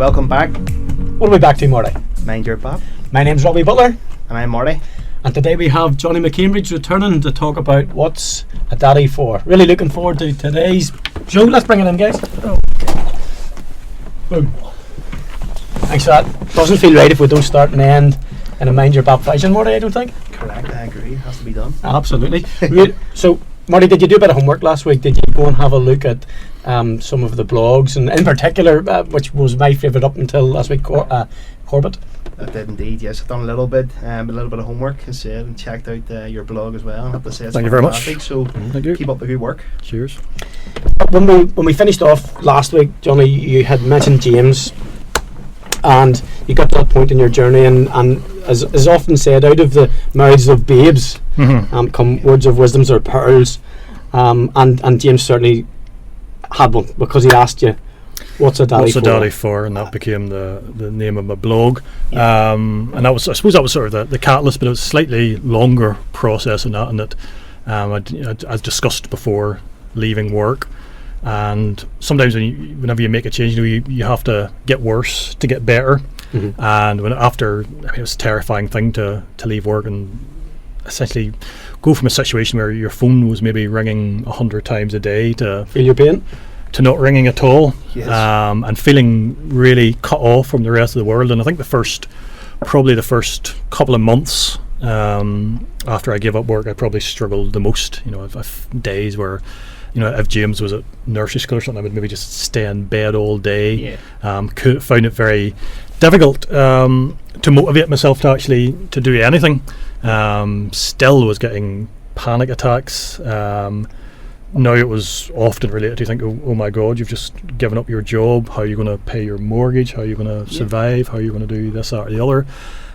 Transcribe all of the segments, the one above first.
welcome back. What are we back to, Marty? Mind your Bap. My name's Robbie Butler. And I'm Marty. And today we have Johnny McCambridge returning to talk about what's a daddy for. Really looking forward to today's show. Let's bring it in, guys. Oh. Boom. Thanks for that. Doesn't feel right if we don't start and end in a Mind Your Bap fashion, Marty, I don't think. Correct, I agree. It has to be done. Absolutely. So, Marty, did you do a bit of homework last week? Did you go and have a look at some of the blogs, and in particular, which was my favourite up until last week, Corbett? I did indeed, yes. I've done a little bit of homework, as I said, and checked out your blog as well. And I have to say, it's Thank you very much. So Thank you. Keep up the good work. Cheers. When we finished off last week, Johnny, you had mentioned James, and you got to that point in your journey, and as often said, out of the mouths of babes come words of wisdoms or pearls, and James certainly had one, because he asked you, what's a daddy for? And that became the name of my blog. And that was, I suppose that was sort of the catalyst, but it was a slightly longer process in that, and that I'd discussed before leaving work. And sometimes whenever you make a change, you have to get worse to get better. And it was a terrifying thing to leave work and essentially go from a situation where your phone was maybe ringing 100 times a day to feel your pain, to not ringing at all. Yes. And feeling really cut off from the rest of the world. And I think probably the first couple of months after I gave up work, I probably struggled the most. I've days where, if James was at nursery school or something, I would maybe just stay in bed all day. Found it very difficult to motivate myself to actually to do anything. Still was getting panic attacks. Now it was often related to think, oh my God, you've just given up your job. How are you going to pay your mortgage? How are you going to survive? How are you going to do this, that, or the other?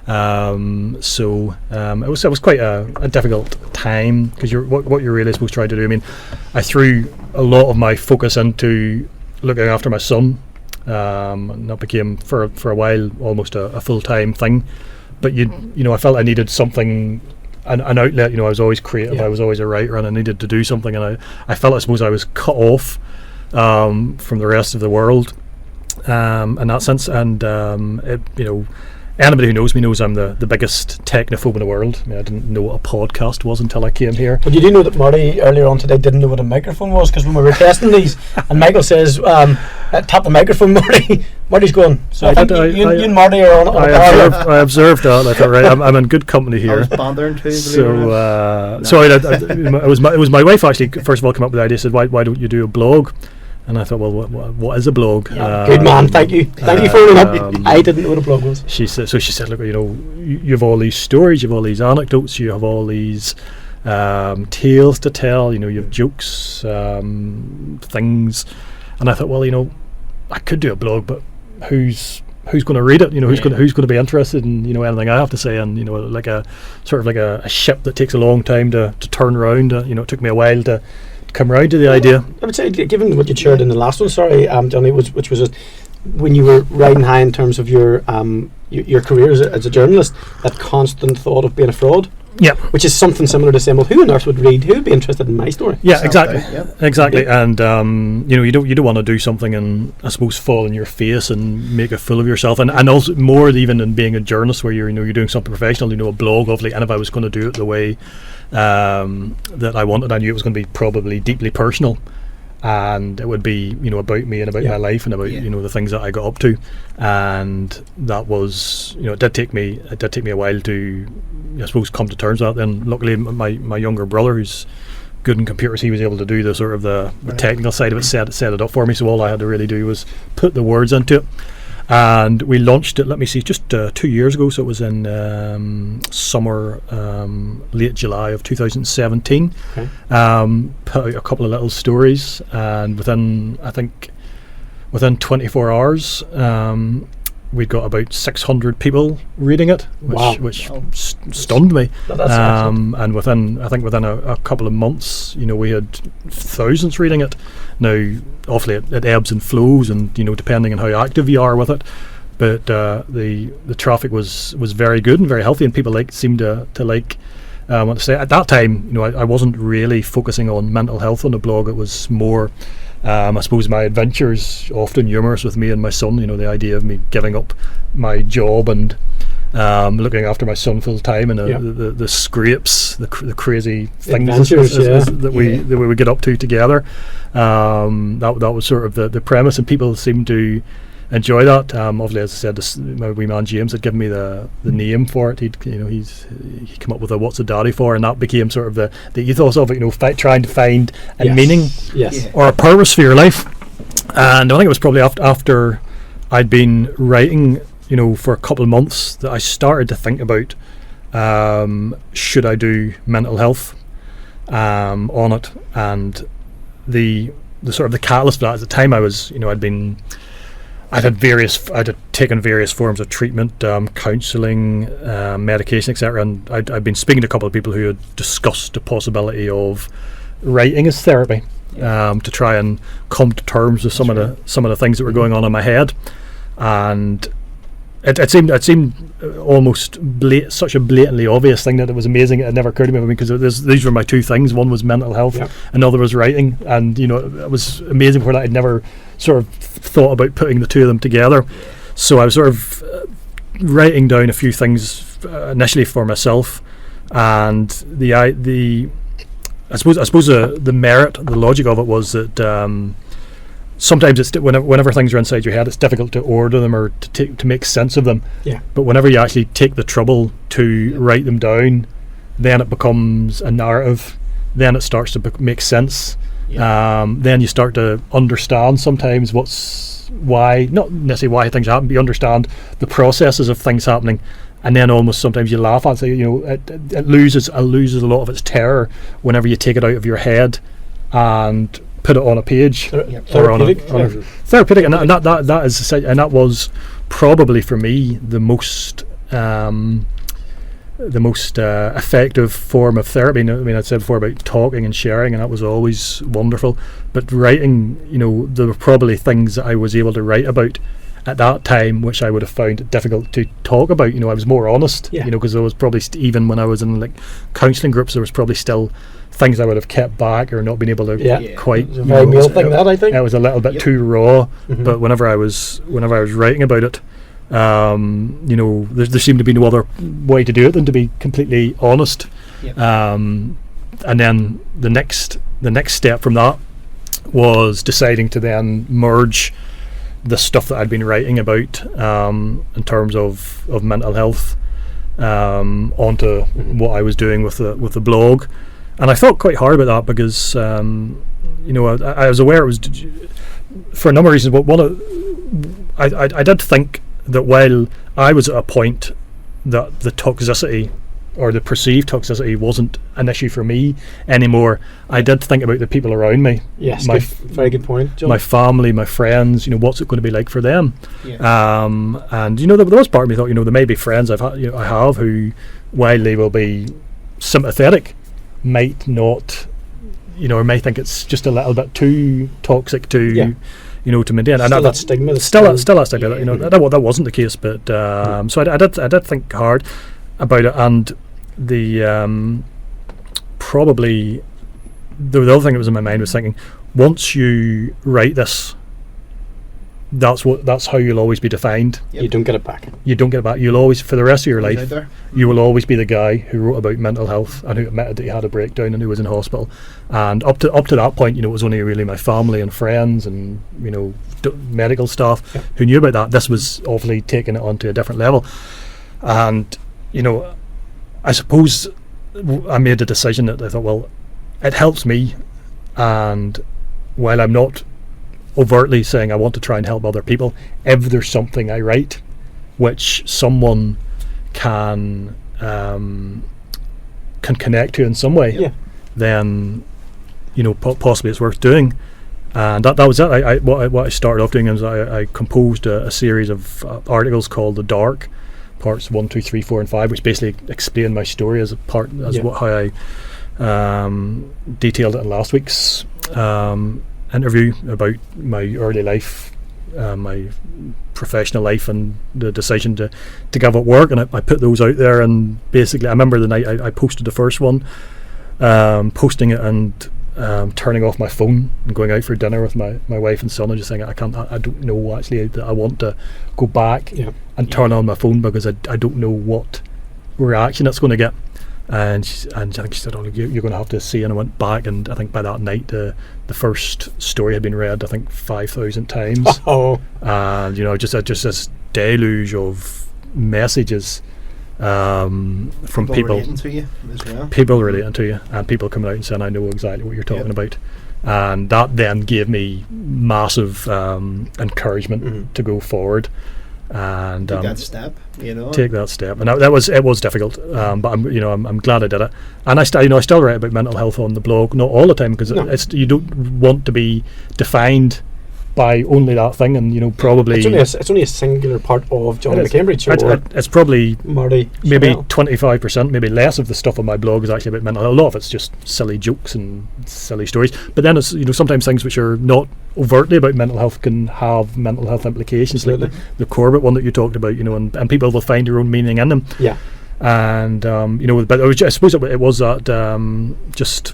It was quite a difficult time, because what you're really supposed to try to do. I mean, I threw a lot of my focus into looking after my son, and that became for a while almost a full-time thing. But I felt I needed something, an outlet. I was always creative. I was always a writer, and I needed to do something. And I felt, I suppose, I was cut off from the rest of the world in that sense. And anybody who knows me knows I'm the biggest technophobe in the world. I mean, I didn't know what a podcast was until I came here. But you do know that Marty earlier on today didn't know what a microphone was, because when we were testing these, and Michael says, tap the microphone, Marty. Marty's going. So I think you and Marty are on. I observed that. I thought, right, I'm in good company here. I was pondering too. It was my wife actually first of all came up with the idea. Said, why don't you do a blog? And I thought, well, what is a blog? Good man, thank you for owning up. I didn't know what a blog was. She said, look, you have all these stories, you have all these anecdotes, you have all these tales to tell. You have jokes, things. And I thought, well, I could do a blog, but who's going to read it? Who's going to be interested in anything I have to say? And like a sort of like a ship that takes a long time to turn around. It took me a while to come around to the idea. I would say, given what you shared in the last one, Johnny, which was when you were riding high in terms of your career as a journalist, that constant thought of being a fraud. Yeah, which is something similar to saying, well, who on earth would read? Who would be interested in my story? Yeah, exactly. Exactly. And you don't want to do something and I suppose fall in your face and make a fool of yourself. And also more even than being a journalist, where you're doing something professional. A blog, obviously. And if I was going to do it the way that I wanted, I knew it was going to be probably deeply personal, and it would be about me and about my life and about the things that I got up to. And that was it did take me a while to, I suppose, come to terms with that. Then luckily my younger brother, who's good in computers, he was able to do the sort of the technical side of it, set it up for me. So all I had to really do was put the words into it. And we launched it, let me see, just 2 years ago. So it was in summer, late July of 2017. Okay. Put out a couple of little stories, and within 24 hours, we'd got about 600 people reading it, which stunned me. And within a couple of months, we had thousands reading it. Now, obviously, it ebbs and flows, and depending on how active you are with it. But the traffic was very good and very healthy, and people seemed to like what to say. At that time, I wasn't really focusing on mental health on the blog. It was more I suppose my adventure is often humorous with me and my son. You know, the idea of me giving up my job and looking after my son full time, and the scrapes, the crazy things that we would get up to together. That was sort of the premise, and people seem to enjoy that. Obviously, as I said, my wee man James had given me the name for it. He came up with a "What's a Daddy For," and that became sort of the ethos of it. You know, trying to find a meaning or a purpose for your life. And I think it was probably after I'd been writing, you know, for a couple of months, that I started to think about should I do mental health on it, and the sort of the catalyst for that. At the time, I was, you know, I'd had taken various forms of treatment, counselling, medication, etc. And I'd been speaking to a couple of people who had discussed the possibility of writing as therapy, to try and come to terms with some of the things that were going on in my head. And it seemed almost such a blatantly obvious thing that it was amazing. It never occurred to me, because these were my two things. One was mental health, another was writing, and you know, it was amazing for that. I'd never sort of thought about putting the two of them together. So I was sort of writing down a few things initially for myself, and I suppose the merit, the logic of it was that sometimes it's whenever things are inside your head, it's difficult to order them or to make sense of them. Yeah. But whenever you actually take the trouble to write them down, then it becomes a narrative. Then it starts to make sense. Yeah. Then you start to understand sometimes why, not necessarily why things happen, but you understand the processes of things happening. And then almost sometimes you laugh at it. You know, it loses a lot of its terror whenever you take it out of your head and put it on a page or on a therapeutic, and that was probably for me the most effective form of therapy. I mean, I said before about talking and sharing, and that was always wonderful. But writing, you know, there were probably things that I was able to write about at that time which I would have found it difficult to talk about. You know, I was more honest. You know, because there was probably even when I was in like counselling groups, there was probably still things I would have kept back or not been able to quite. It was a very male thing, that I think. It was a little bit too raw. But whenever I was writing about it, you know, there seemed to be no other way to do it than to be completely honest. And then the next step from that was deciding to then merge the stuff that I'd been writing about in terms of mental health onto what I was doing with the blog. And I felt quite hard about that because you know, I was aware it was for a number of reasons, but I did think that while I was at a point that the toxicity or the perceived toxicity wasn't an issue for me anymore, I did think about the people around me. Yes, very good point, John. My family, my friends, you know, what's it going to be like for them? And you know, there was part of me thought, you know, there may be friends I have who, while they will be sympathetic, might not, you know, or may think it's just a little bit too toxic to you know, to maintain. And that stigma. Still that stigma. You know, that wasn't the case, but so I did think hard about it. And the probably the other thing that was in my mind was thinking, once you write this, that's how you'll always be defined. You don't get it back. You'll always, for the rest of your life, you will always be the guy who wrote about mental health and who admitted that he had a breakdown and who was in hospital. And up to that point, you know, it was only really my family and friends and, you know, medical staff who knew about that. This was obviously taking it onto a different level. And, you know, I suppose I made the decision that I thought, well, it helps me, and while I'm not overtly saying I want to try and help other people, if there's something I write which someone can connect to in some way, then, you know, possibly it's worth doing. And that was it. What I started off doing is I composed a series of articles called The Dark, parts 1, 2, 3, 4 and 5, which basically explain my story as a part how I detailed it in last week's interview about my early life, my professional life, and the decision to give up work. And I put those out there, and basically I remember the night I posted the first one, posting it, and turning off my phone and going out for dinner with my wife and son and just saying I don't know actually that I want to go back and turn on my phone because I don't know what reaction it's going to get. And I think she said, "Oh, you're going to have to see." And I went back, and I think by that night the first story had been read, I think 5,000 times. And just this deluge of messages from people relating to you as well. People relating to you, and people coming out and saying, "I know exactly what you're talking about." And that then gave me massive encouragement to go forward and take that step, and it was difficult, but I'm glad I did it. And I still write about mental health on the blog, not all the time, because you don't want to be defined by only that thing, and probably it's only a singular part of Jonathan McCambridge. It's probably Marty maybe 25%, maybe less of the stuff on my blog is actually about mental health. A lot of it's just silly jokes and silly stories. But then it's sometimes things which are not overtly about mental health can have mental health implications. Absolutely. Like the Corbett one that you talked about, and people will find their own meaning in them. Yeah. And but I suppose it was that just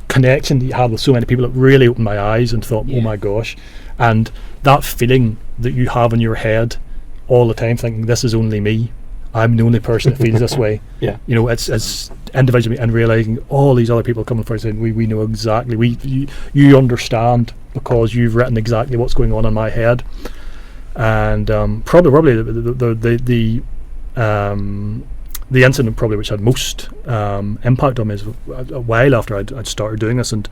connection that you had with so many people that really opened my eyes and thought, oh my gosh. And that feeling that you have in your head all the time, thinking this is only me, I'm the only person that feels this way. It's individually, and realizing all these other people coming forward saying we know exactly, you understand because you've written exactly what's going on in my head. And probably the incident probably which had most impact on me is a while after I'd started doing this, and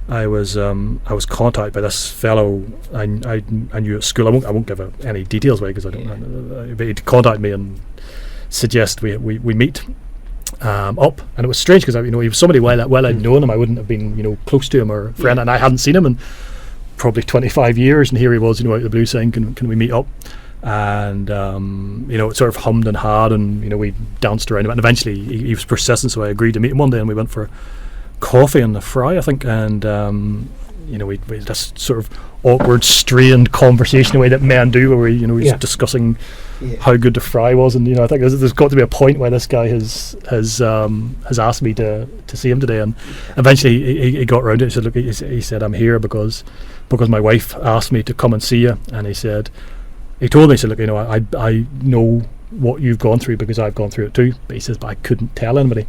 I was contacted by this fellow I knew at school. I won't give any details away because I don't. But he'd contact me and suggest we meet up, and it was strange because he was somebody well I'd known him. I wouldn't have been close to him or a friend, and I hadn't seen him in probably 25 years. And here he was, out of the blue saying, "Can we meet up?" And it sort of hummed and hawed, and we danced around him, and eventually he was persistent, so I agreed to meet him one day, and we went for coffee on the Fry, I think, and we this sort of awkward, strained conversation, the way that men do, where he's discussing how good the Fry was, and I think there's got to be a point where this guy has asked me to see him today, and eventually he got around to it. He said, "Look," he said, "I'm here because my wife asked me to come and see you," and he told me, he said, "Look, I know what you've gone through because I've gone through it too," but he says, "But I couldn't tell anybody."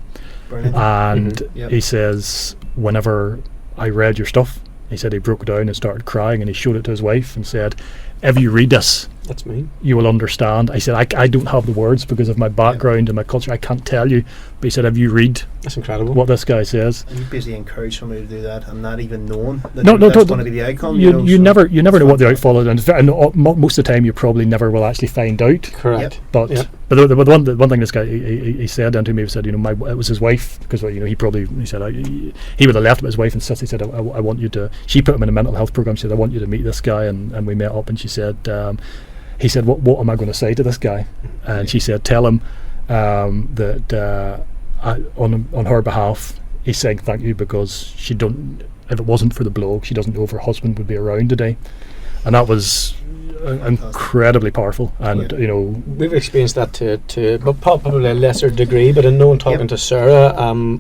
Brilliant. And he says, whenever I read your stuff, he said he broke down and started crying, and he showed it to his wife and said, "If you read this, that's me. You will understand." I said, I don't have the words because of my background and my culture. I can't tell you. But he said, if you read that's incredible what this guy says. And you basically encourage somebody to do that and not even knowing that that's going to be the outcome. You never know what the outfall is, and most of the time you probably never will actually find out. Correct. But the one thing this guy he said to me, he said, it was his wife, because he said he would have left with his wife, and he said, I want you to. She put him in a mental health program. She said, "I want you to meet this guy," and we met up, and she said. He said, what am I going to say to this guy? And she said, "Tell him that on her behalf, he's saying thank you because if it wasn't for the blog, she doesn't know if her husband would be around today." And that was incredibly powerful. And we've experienced that to but probably a lesser degree, but in talking to Sarah,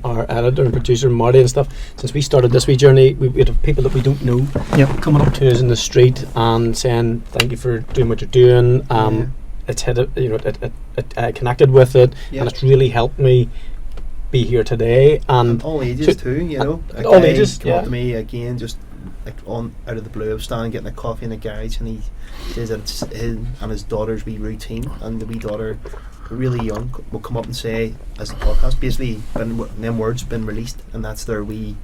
our editor and producer, Marty and stuff, since we started this wee journey, we have people that we don't know coming up to us in the street and saying thank you for doing what you're doing. It's had it connected with it, and it's really helped me be here today. And all ages too, all ages. Came up to me again, just like out of the blue, I was standing getting a coffee in the garage, and he says that it's his and his daughter's wee routine, and the wee daughter, really young, will come up and say, as the podcast basically them words been released, and that's their wee.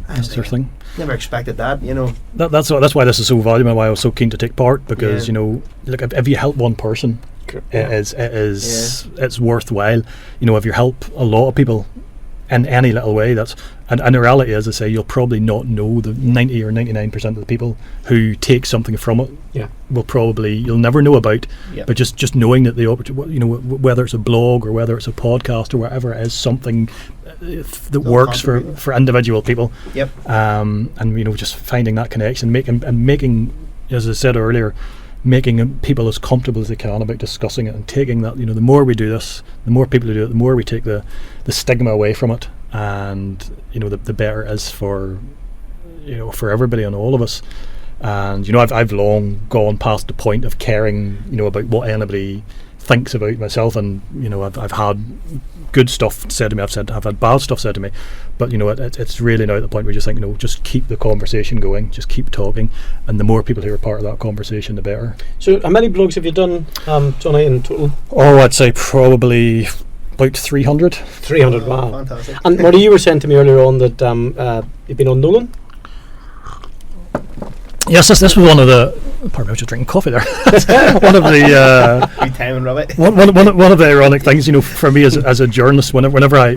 That's their thing. Never expected that, That's why this is so valuable, and why I was so keen to take part, because look, if you help one person, it's worthwhile. If you help a lot of people in any little way, and the reality is, I say, you'll probably not know the 90 or 99% of the people who take something from it. You'll never know about. But just knowing that the opportunity, whether it's a blog or whether it's a podcast or whatever it is, something that works for individual people. And just finding that connection, making, as I said earlier, making people as comfortable as they can about discussing it, and taking that, the more we do this, the more people who do it, the more we take the stigma away from it, and the better it is for for everybody and all of us. And I've long gone past the point of caring about what anybody thinks about myself, and I've had good stuff said to me, I've had bad stuff said to me, but it's really now at the point where you just think, just keep the conversation going, just keep talking, and the more people who are part of that conversation, the better. So how many blogs have you done, Johnny, in total? I'd say probably about 300. 300, wow. Fantastic. And Marty, you were saying to me earlier on that you've been on Nolan. Yes, this was one of the. Pardon me, I was just drinking coffee there. One of the. Good timing, Robbie. One of the ironic things, for me as a journalist, whenever I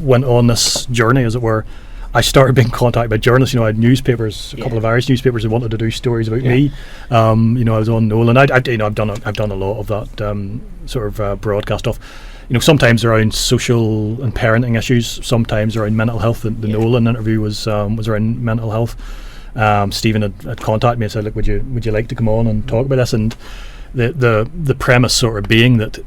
went on this journey, as it were, I started being contacted by journalists. I had newspapers, a couple of Irish newspapers who wanted to do stories about me. I was on Nolan. I've done a lot of that sort of broadcast stuff. Sometimes around social and parenting issues, sometimes around mental health. The Nolan interview was around mental health. Stephen had contacted me and said, "Look, would you like to come on and talk about this?" And the premise sort of being that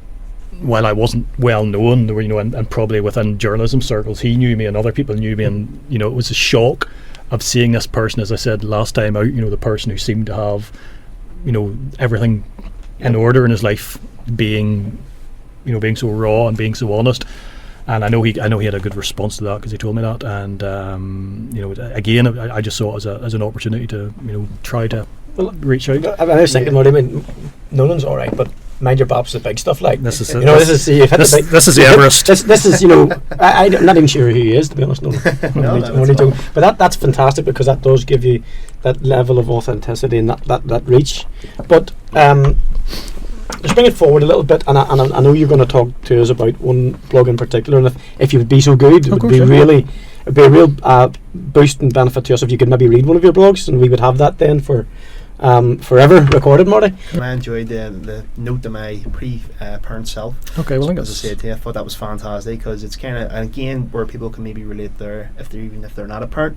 while I wasn't well known, and probably within journalism circles, he knew me and other people knew me, and it was a shock of seeing this person, as I said last time out, the person who seemed to have, everything in order in his life, being so raw and being so honest. And I know he had a good response to that, because he told me that. And again, I just saw it as an opportunity to try to reach out. I was thinking, Marty, Nolan's all right, but mind your Bap's the big stuff. Like this is this is the Everest. This is I'm not even sure who he is, to be honest. No, but that's fantastic, because that does give you that level of authenticity and that reach. But let's bring it forward a little bit, and I know you're going to talk to us about one blog in particular, and if you would be so good, it would be a real boost and benefit to us if you could maybe read one of your blogs, and we would have that then for forever recorded, Marty. I enjoyed the note to my pre-parent self. Okay, well, as I said to you, I thought that was fantastic, because it's kind of, and again, where people can maybe relate there, if they're not a parent.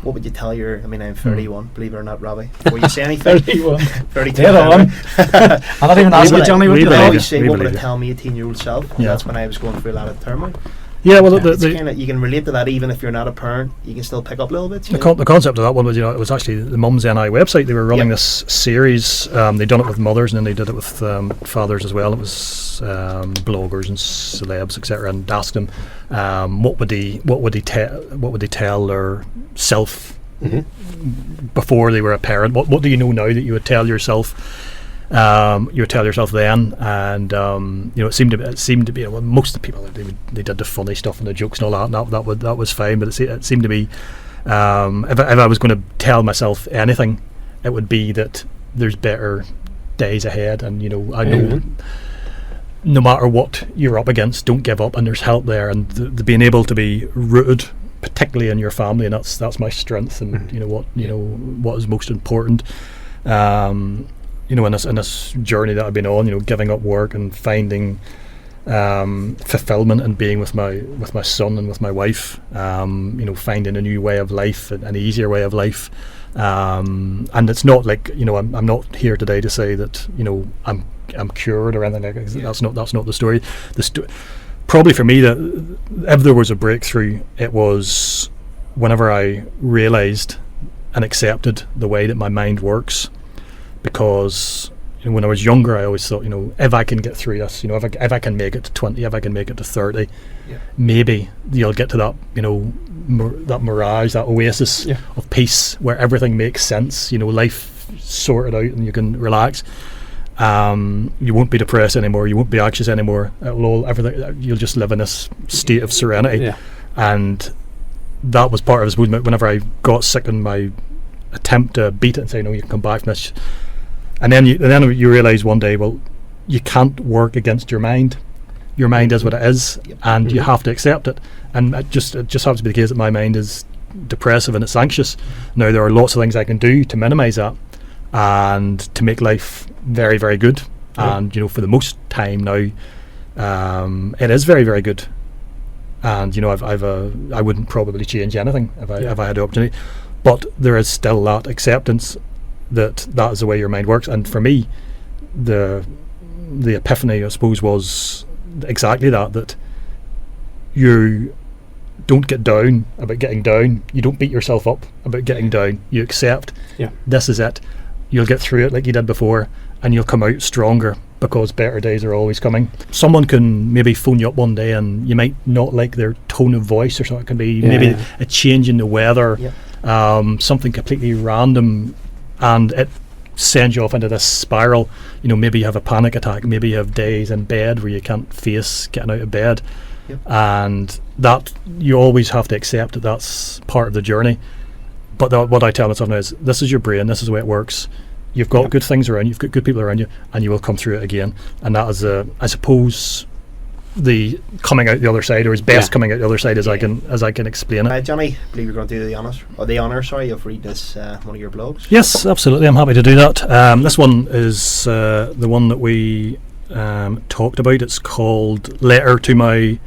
What would you tell I'm 31, believe it or not, Robbie. Will you say anything? 31. 32. I'm not even asking you, Johnny. What would I tell me 18-year-old self? Yeah. That's when I was going through a lot of turmoil. Yeah, well, you can relate to that, even if you're not a parent. You can still pick up little bits. The concept of that one was, it was actually the Mums NI website. They were running this series. They'd done it with mothers, and then they did it with fathers as well. It was bloggers and celebs, etc., and asked them what would they tell their self before they were a parent. What do you know now that you would tell yourself? You would tell yourself then, and it seemed to be most of the people, they did the funny stuff and the jokes and all that. That was fine, but it seemed to be if I was going to tell myself anything, it would be that there's better days ahead, and I know no matter what you're up against, don't give up, and there's help there, and the being able to be rooted, particularly in your family, and that's my strength, and what is most important. In this journey that I've been on, giving up work and finding fulfillment and being with my son and with my wife, finding a new way of life, an easier way of life, and it's not like I'm not here today to say that I'm cured or anything like that. That's not the story. Probably for me, that if there was a breakthrough, it was whenever I realised and accepted the way that my mind works. Because when I was younger, I always thought, if I can get through this, if I can make it to 20, if I can make it to 30, maybe you'll get to that, that mirage, that oasis of peace where everything makes sense. Life sorted out and you can relax. You won't be depressed anymore. You won't be anxious anymore. Everything. You'll just live in this state of serenity. And that was part of it. Whenever I got sick in my attempt to beat it and say, no, you can come back from this. And then you realise one day, well, you can't work against your mind. Your mind is what it is, and you have to accept it. And it just happens to be the case that my mind is depressive and it's anxious. Now, there are lots of things I can do to minimise that and to make life very, very good. And for the most time now, it is very, very good. And I wouldn't probably change anything if I had the opportunity. But there is still that acceptance that is the way your mind works. And for me, the epiphany, I suppose, was exactly that you don't get down about getting down. You don't beat yourself up about getting down. You accept this is it. You'll get through it like you did before, and you'll come out stronger because better days are always coming. Someone can maybe phone you up one day and you might not like their tone of voice or something. It can be maybe a change in the weather, something completely random, and it sends you off into this spiral. Maybe you have a panic attack, maybe you have days in bed where you can't face getting out of bed. And that you always have to accept that that's part of the journey. But what I tell myself now is, this is your brain, this is the way it works. You've got good things around you, you've got good people around you, and you will come through it again. And that is, I suppose, the coming out the other side, or as best coming out the other side as I can explain it. Johnny, I believe you're going to do the honour of reading this one of your blogs. Yes, absolutely. I'm happy to do that. This one is the one that we talked about. It's called "Letter to My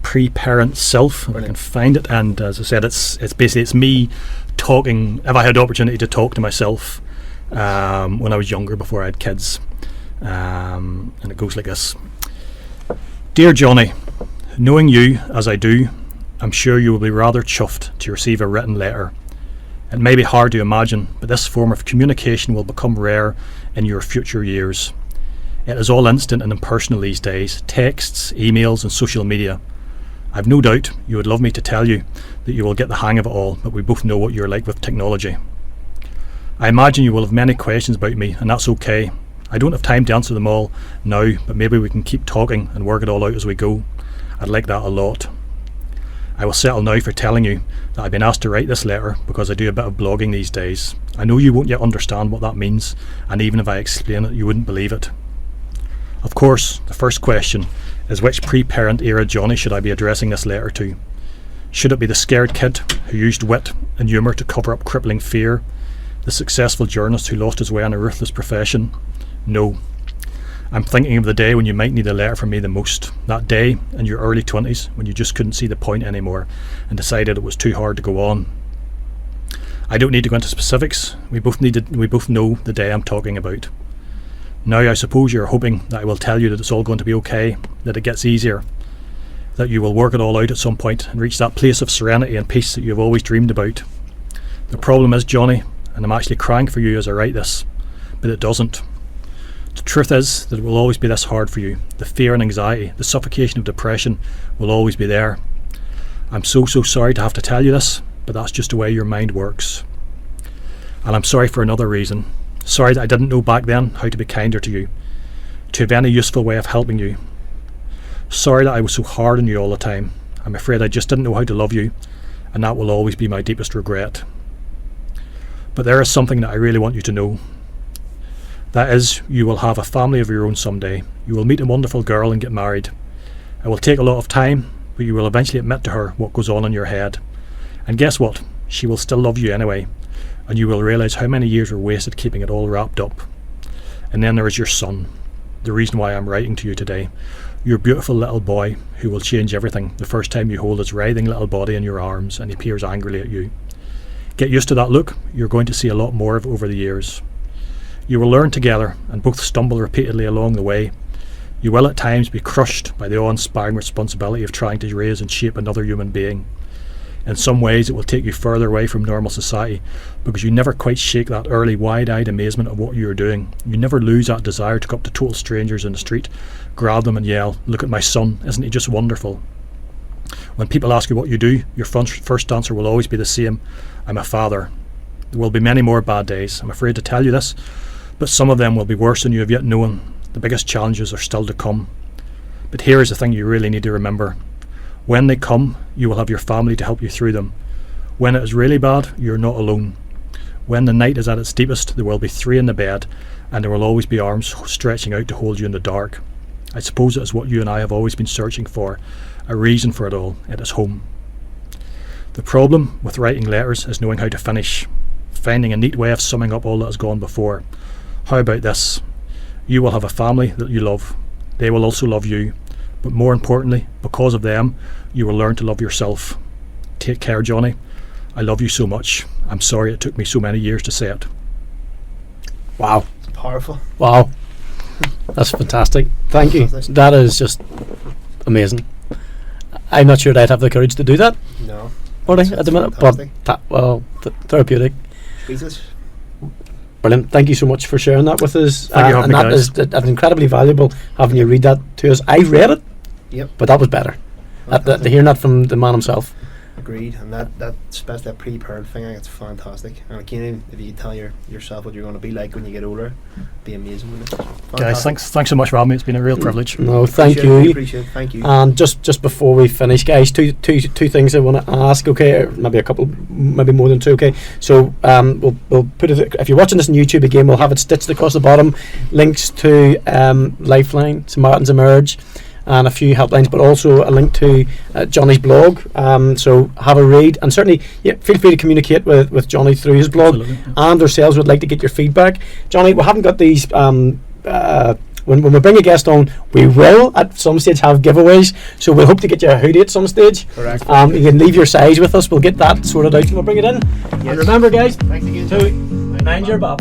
Preparent Self." If I can find it, and as I said, it's basically it's me talking. If I had the opportunity to talk to myself when I was younger, before I had kids, and it goes like this. Dear Johnny, knowing you as I do, I'm sure you will be rather chuffed to receive a written letter. It may be hard to imagine, but this form of communication will become rare in your future years. It is all instant and impersonal these days, texts, emails and social media. I've no doubt you would love me to tell you that you will get the hang of it all, but we both know what you're like with technology. I imagine you will have many questions about me, and that's okay. I don't have time to answer them all now, but maybe we can keep talking and work it all out as we go. I'd like that a lot. I will settle now for telling you that I've been asked to write this letter because I do a bit of blogging these days. I know you won't yet understand what that means, and even if I explain it, you wouldn't believe it. Of course, the first question is, which pre-parent era Johnny should I be addressing this letter to? Should it be the scared kid who used wit and humour to cover up crippling fear? The successful journalist who lost his way in a ruthless profession? No. I'm thinking of the day when you might need a letter from me the most. That day in your early 20s when you just couldn't see the point anymore and decided it was too hard to go on. I don't need to go into specifics. We both know the day I'm talking about. Now I suppose you're hoping that I will tell you that it's all going to be okay, that it gets easier, that you will work it all out at some point and reach that place of serenity and peace that you've always dreamed about. The problem is, Johnny, and I'm actually crying for you as I write this, but it doesn't. The truth is that it will always be this hard for you. The fear and anxiety, the suffocation of depression will always be there. I'm so sorry to have to tell you this, but that's just the way your mind works. And I'm sorry for another reason. Sorry that I didn't know back then how to be kinder to you, to have any useful way of helping you. Sorry that I was so hard on you all the time. I'm afraid I just didn't know how to love you, and that will always be my deepest regret. But there is something that I really want you to know. That is, you will have a family of your own someday. You will meet a wonderful girl and get married. It will take a lot of time, but you will eventually admit to her what goes on in your head. And guess what? She will still love you anyway, and you will realise how many years were wasted keeping it all wrapped up. And then there is your son, the reason why I'm writing to you today. Your beautiful little boy who will change everything the first time you hold his writhing little body in your arms and he peers angrily at you. Get used to that look. You're going to see a lot more of it over the years. You will learn together and both stumble repeatedly along the way. You will at times be crushed by the awe-inspiring responsibility of trying to raise and shape another human being. In some ways it will take you further away from normal society because you never quite shake that early wide-eyed amazement of what you are doing. You never lose that desire to go up to total strangers in the street, grab them and yell, "Look at my son, isn't he just wonderful?" When people ask you what you do, your first answer will always be the same: I'm a father. There will be many more bad days. I'm afraid to tell you this, but some of them will be worse than you have yet known. The biggest challenges are still to come. But here is the thing you really need to remember. When they come, you will have your family to help you through them. When it is really bad, you're not alone. When the night is at its deepest, there will be 3 in the bed, and there will always be arms stretching out to hold you in the dark. I suppose it is what you and I have always been searching for, a reason for it all. It is home. The problem with writing letters is knowing how to finish, finding a neat way of summing up all that has gone before. How about this? You will have a family that you love. They will also love you. But more importantly, because of them, you will learn to love yourself. Take care, Johnny. I love you so much. I'm sorry it took me so many years to say it. Wow. Powerful. Wow. That's fantastic. Thank you. That is just amazing. I'm not sure that I'd have the courage to do that, No. Marty, at the minute. But therapeutic. Jesus. Brilliant. Thank you so much for sharing that with us. Thank you for having and me, that's incredibly valuable having you read that to us. I read it, Yep. but that was better. To hearing that from the man himself. Agreed. And that especially that pre-parent thing, I think it's fantastic. And again, if you tell yourself what you're going to be like when you get older, it'd be amazing, wouldn't it? Guys, thanks so much for having me. It's been a real privilege. No, thank Appreciate you. Appreciate it. Thank you. And just before we finish, guys, two things I want to ask. Okay, or maybe a couple, maybe more than two. Okay, so we'll put it. If you're watching this on YouTube again, we'll have it stitched across the bottom. Links to Lifeline, Samaritans Emerge, and a few helplines, but also a link to Johnny's blog. So have a read, and certainly feel free to communicate with Johnny through his blog. Absolutely. And ourselves would like to get your feedback. Johnny, we haven't got these. When we bring a guest on, we will at some stage have giveaways. So we'll hope to get you a hoodie at some stage. Correct. You can leave your size with us. We'll get that sorted out and we'll bring it in. Yes. And remember, guys, Thanks again. to mind your bap.